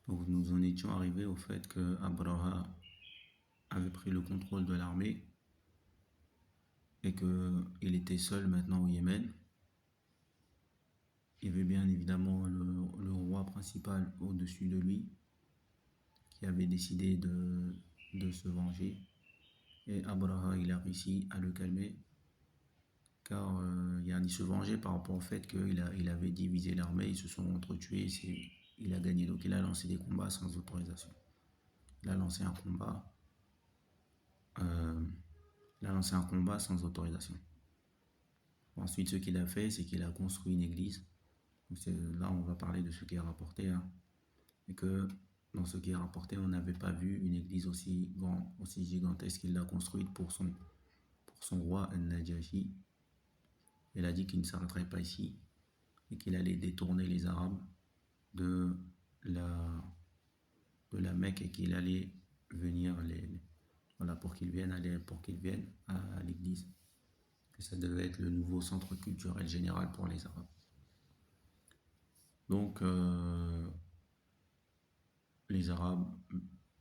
Donc nous en étions arrivés au fait que Abraha avait pris le contrôle de l'armée et qu'il était seul maintenant au Yémen. Il y avait bien évidemment le roi principal au-dessus de lui qui avait décidé de se venger. Et Abraha, il a réussi à le calmer car il se vengeait par rapport au fait qu'il avait divisé l'armée, ils se sont entretués, il a gagné. Donc il a lancé des combats sans autorisation. Il a lancé un combat, euh, il a lancé un combat sans autorisation. Ensuite, ce qu'il a fait, c'est qu'il a construit une église. Donc là, on va parler de ce qui est rapporté, hein, et que dans ce qui est rapporté, on n'avait pas vu une église aussi grande, aussi gigantesque qu'il l'a construite pour son roi Al-Najashi. Il a dit qu'il ne s'arrêterait pas ici et qu'il allait détourner les Arabes de la, de la Mecque et qu'il allait venir voilà, pour qu'ils viennent à l'église. Que ça devait être le nouveau centre culturel général pour les Arabes. Donc, les Arabes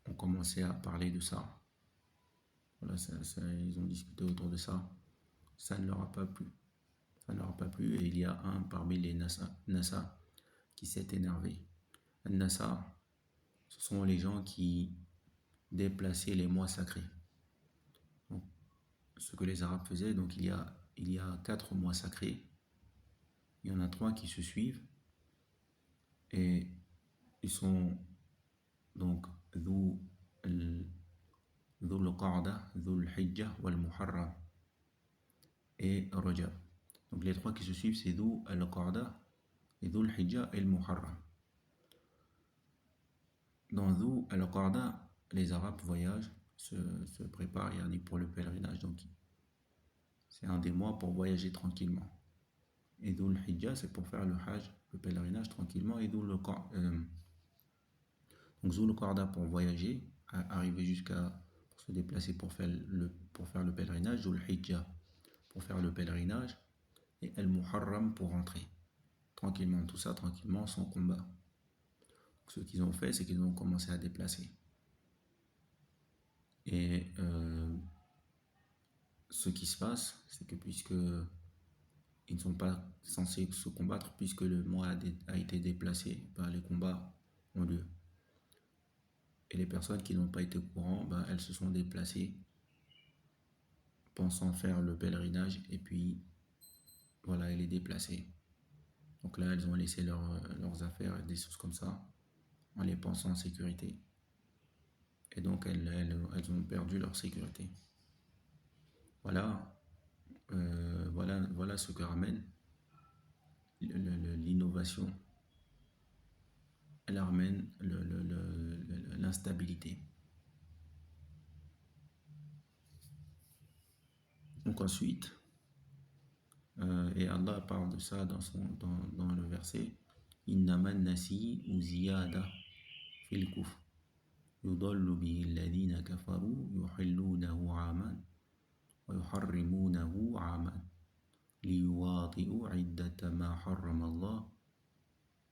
ont commencé à parler de ça. Voilà, ils ont discuté autour de ça. Ça ne leur a pas plu. Ça ne leur a pas plu et il y a un parmi les Nasa qui s'est énervé. Nasa, ce sont les gens qui déplaçaient les mois sacrés. Donc, ce que les Arabes faisaient, donc il y a 4 mois sacrés. Il y en a 3 qui se suivent et ils sont donc Dhul Qa'da, Dhul Hijjah, Wal Muharram et Rajab. Donc les 3 qui se suivent, c'est Dhul Qa'da et Dhul Hijjah et le Muharram. Dans Dhul Qa'da, les Arabes voyagent, se préparent pour le pèlerinage. Donc c'est un des mois pour voyager tranquillement. Et Dhul Hijjah, c'est pour faire le Hajj, le pèlerinage tranquillement. Et Dhul Qa'da pour voyager, arriver pour se déplacer pour faire le pèlerinage. Dhul Hijjah pour faire le pèlerinage. Et Al-Muharram pour rentrer. Tranquillement, tout ça tranquillement, sans combat. Donc, ce qu'ils ont fait, c'est qu'ils ont commencé à déplacer. Et ce qui se passe, c'est que puisque ils ne sont pas censés se combattre, puisque le mois a été déplacé, les combats ont lieu. Et les personnes qui n'ont pas été au courant, elles se sont déplacées, pensant faire le pèlerinage, et puis voilà, elle est déplacée. Donc là, elles ont laissé leurs affaires, des choses comme ça, en les pensant en sécurité. Et donc, elles ont perdu leur sécurité. Voilà, voilà ce que ramène l'innovation. Elle ramène l'instabilité. Donc ensuite, et Allah parle de ça dans le verset Innaman nasi ou ziyada fil kufr yudallu bihi alladhina kafaru yuhillunahu aman wa yuharrimunahu aman liyuwati'u iddata ma harrama Allah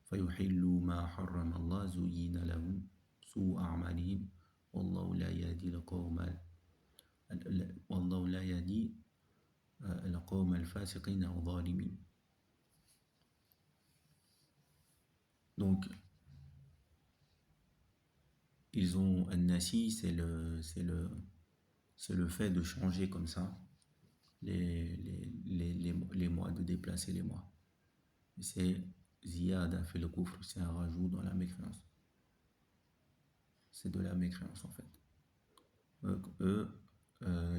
fayuhillu ma harrama Allah zuyina lahum su'u a'malihim wallahu la yahdi wallahu la yahdi القوم الفاسقين الظالمين. Donc, ils ont un nasi, c'est le fait de changer comme ça les mois, de déplacer les mois. C'est ziyada fait le kufr, c'est un rajout dans la mécréance. C'est de la mécréance en fait. Eux,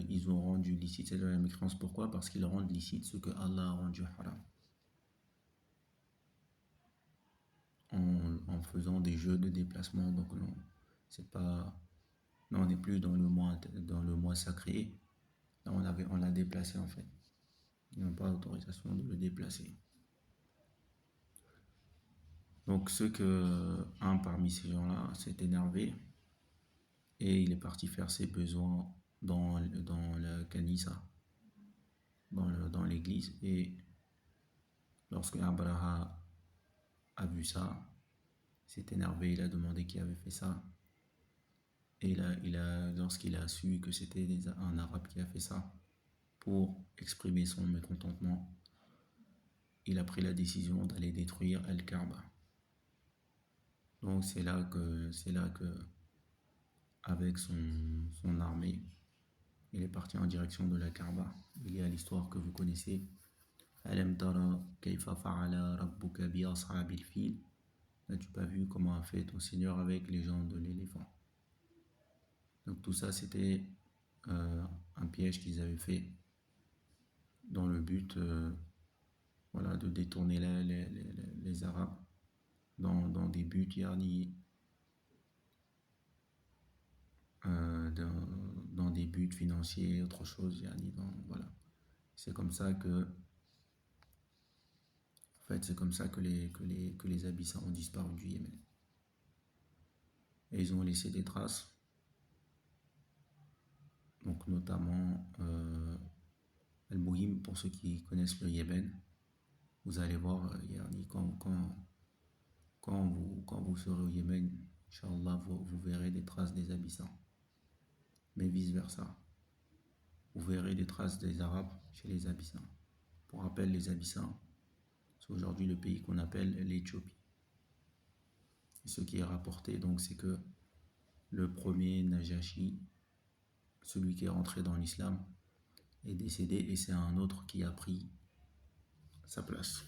ils ont rendu licite, c'est de la mécréance. Pourquoi? Parce qu'ils rendent licite ce que Allah a rendu haram. En faisant des jeux de déplacement. Donc non, c'est pas, non, on n'est plus dans le mois sacré. Là, on l'a déplacé en fait. Ils n'ont pas l'autorisation de le déplacer. Donc un parmi ces gens-là s'est énervé et il est parti faire ses besoins dans la kanisa, dans l'église. Et lorsque Abraha a vu ça, s'est énervé, il a demandé qui avait fait ça. Et lorsqu'il a su que c'était un Arabe qui a fait ça, pour exprimer son mécontentement, il a pris la décision d'aller détruire Al-Kaaba. Donc c'est là que avec son armée, il est parti en direction de la Kaaba. Il y a l'histoire que vous connaissez. Alam tara kayfa fa'ala rabbuka bi ashabil fil. N'as-tu pas vu comment a fait ton Seigneur avec les gens de l'éléphant? Donc tout ça, c'était un piège qu'ils avaient fait dans le but voilà, de détourner les Arabes dans des buts yani, dans des buts financiers, autre chose yani, voilà. C'est comme ça que en fait, c'est comme ça que les Abyssins ont disparu du Yémen. Et ils ont laissé des traces, donc notamment Al-Mouhim, pour ceux qui connaissent le Yémen. Vous allez voir, yani, quand vous serez au Yémen, Inch'Allah, vous verrez des traces des Abyssins. Mais vice-versa. Vous verrez des traces des Arabes chez les Abyssins. Pour rappel, les Abyssins, c'est aujourd'hui le pays qu'on appelle l'Éthiopie. Et ce qui est rapporté, donc, c'est que le premier Najashi, celui qui est rentré dans l'islam, est décédé et c'est un autre qui a pris sa place.